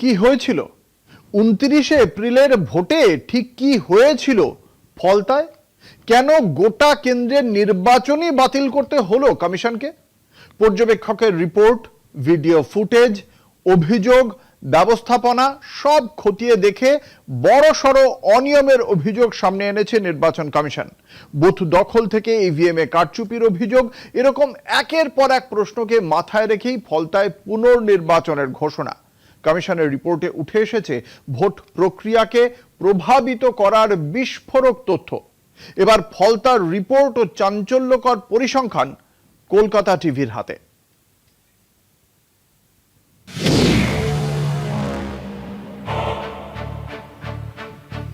কি হয়েছিল 29 এপ্রিলের ভোটে? ঠিক কি হয়েছিল ফলতায়? কেন গোটা কেন্দ্রের নির্বাচনই বাতিল করতে হলো কমিশনকে? পর্যবেক্ষকের রিপোর্ট, ভিডিও ফুটেজ, অভিযোগ, ব্যবস্থাপনা সব খতিয়ে দেখে বড়সড় অনিয়মের অভিযোগ সামনে এনেছে নির্বাচন কমিশন। বুথ দখল থেকে ইভিএমে কারচুপির অভিযোগ, এরকম একের পর এক প্রশ্নকে মাথায় রেখেই ফলতায় পুনর্নির্বাচনের ঘোষণা। কমিশনের রিপোর্টে উঠে এসেছে ভোট প্রক্রিয়াকে প্রভাবিত করার বিস্ফোরক তথ্য। এবার ফলতার রিপোর্ট ও চাঞ্চল্যকর পরিসংখ্যান কলকাতা টিভির হাতে।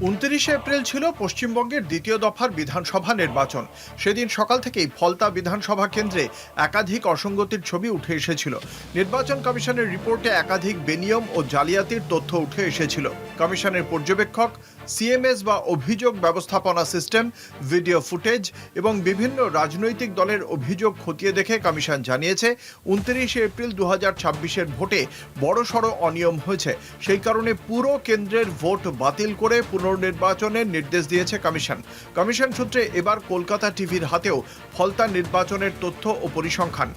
29 এপ্রিল ছিল পশ্চিমবঙ্গের দ্বিতীয় দফার বিধানসভা নির্বাচন। সেদিন সকাল থেকেই ফলতা বিধানসভা কেন্দ্রে একাধিক অসঙ্গতির ছবি উঠে এসেছিল। নির্বাচন কমিশনের রিপোর্টে একাধিক বেনিয়ম ও জালিয়াতির তথ্য উঠে এসেছিল। কমিশনের পর্যবেক্ষক, সিএমএস বা অভিযোগ ব্যবস্থাপনা সিস্টেম, ভিডিও ফুটেজ এবং বিভিন্ন রাজনৈতিক দলের অভিযোগ খতিয়ে দেখে কমিশন জানিয়েছে 29 এপ্রিল 2026-এর ভোটে বড়সড় অনিয়ম হয়েছে। সেই কারণে পুরো কেন্দ্রের ভোট বাতিল করে পুনর্নির্বাচনের নির্দেশ দিয়েছে কমিশন। কমিশন সূত্রে এবার কলকাতা টিভির হাতেও ফলতা নির্বাচনের তথ্য ও পরিসংখ্যান।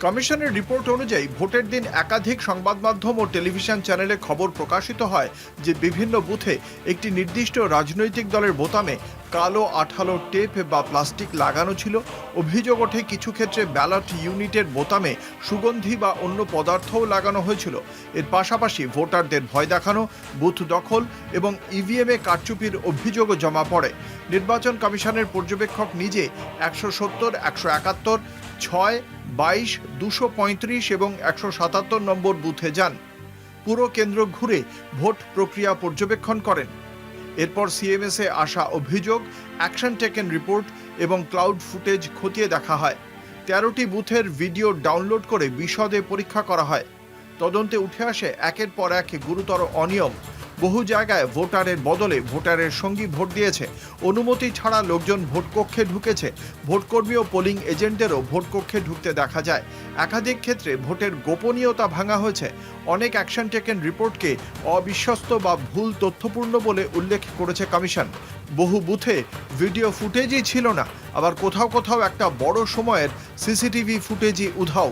কমিশনের রিপোর্ট অনুযায়ী ভোটের দিন একাধিক সংবাদ মাধ্যম ও টেলিভিশন চ্যানেলে খবর প্রকাশিত হয় যে বিভিন্ন বুথে একটি নির্দিষ্ট রাজনৈতিক দলের বোতামে কালো আঠালো টেপ বা প্লাস্টিক লাগানো ছিল। অভিযোগ ওঠে কিছু ক্ষেত্রে ব্যালট ইউনিটের বোতামে সুগন্ধি বা অন্য পদার্থও লাগানো হয়েছিল। এর পাশাপাশি ভোটারদের ভয় দেখানো, বুথ দখল এবং ইভিএমে কারচুপির অভিযোগও জমা পড়ে। নির্বাচন কমিশনের পর্যবেক্ষক নিজে 170, 171, 6, 22, 235 এবং 177 নম্বর বুথে যান। পুরো কেন্দ্র ঘুরে ভোট প্রক্রিয়া পর্যবেক্ষণ করেন। এরপর সিএমএসে আসা অভিযোগ, অ্যাকশন টেকেন রিপোর্ট এবং ক্লাউড ফুটেজ খতিয়ে দেখা হয়। 13টি বুথের ভিডিও ডাউনলোড করে বিশদে পরীক্ষা করা হয়। তদন্তে উঠে আসে একের পর এক গুরুতর অনিয়ম। বহু জায়গায় ভোটারের বদলে ভোটারের সঙ্গী ভোট দিয়েছে। অনুমতি ছাড়া লোকজন ভোটকক্ষে ঢুকেছে। ভোটকর্মী ও পোলিং এজেন্টদেরও ভোটকক্ষে ঢুকতে দেখা যায়। একাধিক ক্ষেত্রে ভোটের গোপনীয়তা ভাঙা হয়েছে। অনেক অ্যাকশন টেকেন রিপোর্টকে অবিশ্বস্ত বা ভুল তথ্যপূর্ণ বলে উল্লেখ করেছে কমিশন। বহু বুথে ভিডিও ফুটেজই ছিল না, আবার কোথাও কোথাও একটা বড় সময়ের সিসিটিভি ফুটেজই উধাও।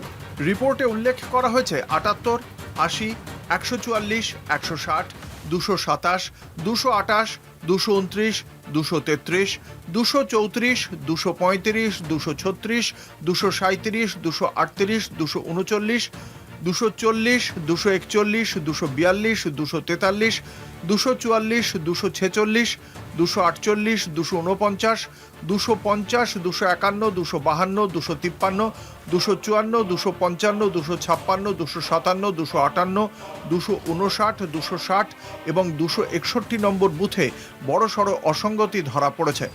রিপোর্টে উল্লেখ করা হয়েছে 78, 80, 144, 160, 227, 228, 229, 233, 234, 235, 236, 237, 238, 239, 240, 241, 242, 243, 244, 246, 248, 249, 250, 251, 252, 253, 254, 255, 256, 257, 258, 259, 260 এবং 261 নম্বর বুথে বড়সড় অসঙ্গতি ধরা পড়েছে।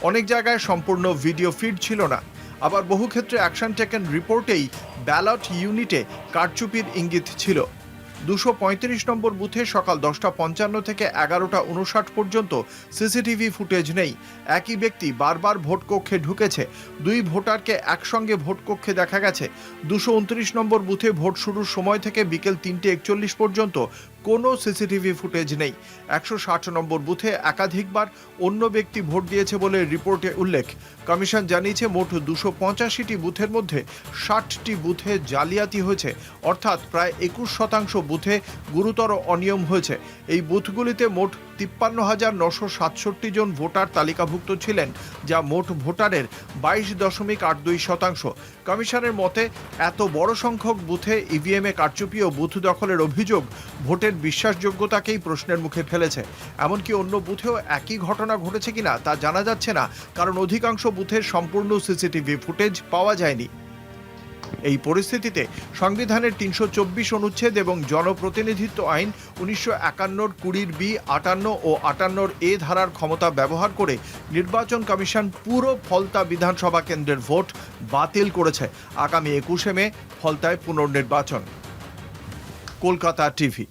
অনেক জায়গায় সম্পূর্ণ ভিডিও ফিড ছিল না, আবার বহু ক্ষেত্রে অ্যাকশন টেকেন রিপোর্টেই ব্যালট ইউনিটে কারচুপির ইঙ্গিত ছিল। 235 নম্বর বুথে সকাল 10:55 থেকে 11:59 পর্যন্ত সিসিটিভি ফুটেজ নেই। একই ব্যক্তি বারবার ভোটকক্ষে ঢুকেছে। 2 ভোটারকে একসঙ্গে ভোটকক্ষে দেখা গেছে। 229 নম্বর বুথে ভোট শুরুর সময় থেকে বিকেল 3:41 পর্যন্ত কোনো সিসিটিভি ফুটেজ নেই। 160 নম্বর বুথে একাধিকবার অন্য ব্যক্তি ভোট দিয়েছে বলে রিপোর্টে উল্লেখ। কমিশন জানিয়েছে মোট 285টি বুথের মধ্যে 60টি বুথে জালিয়াতি হয়েছে, অর্থাৎ প্রায় 21% বুথে গুরুতর অনিয়ম হয়েছে। এই বুথগুলিতে মোট 53,967 জন ভোটার তালিকাভুক্ত ছিলেন, যা মোট ভোটারের 22.82%। কমিশনের মতে এত বড় সংখ্যক বুথে ইভিএমে কারচুপি ও বুথ দখলের অভিযোগ ভোটের বিশ্বাসযোগ্যতাকেই প্রশ্নের মুখে ফেলেছে। এমনকি অন্য বুথেও একই ঘটনা ঘটেছে কিনা তা জানা যাচ্ছে না, কারণ অধিকাংশ বুথের সম্পূর্ণ সিসিটিভি ফুটেজ পাওয়া যায়নি। এই পরিস্থিতিতে সংবিধানের 324 অনুচ্ছেদ এবং জনপ্রতিনিধিত্ব আইন 1951 20B 58 ও 58 এ ধারার ক্ষমতা ব্যবহার করে নির্বাচন কমিশন পুরো ফলতা বিধানসভা কেন্দ্রের ভোট বাতিল করেছে। আগামী 21 মে ফলতায় পুনর্নির্বাচন। কলকাতা টিভি।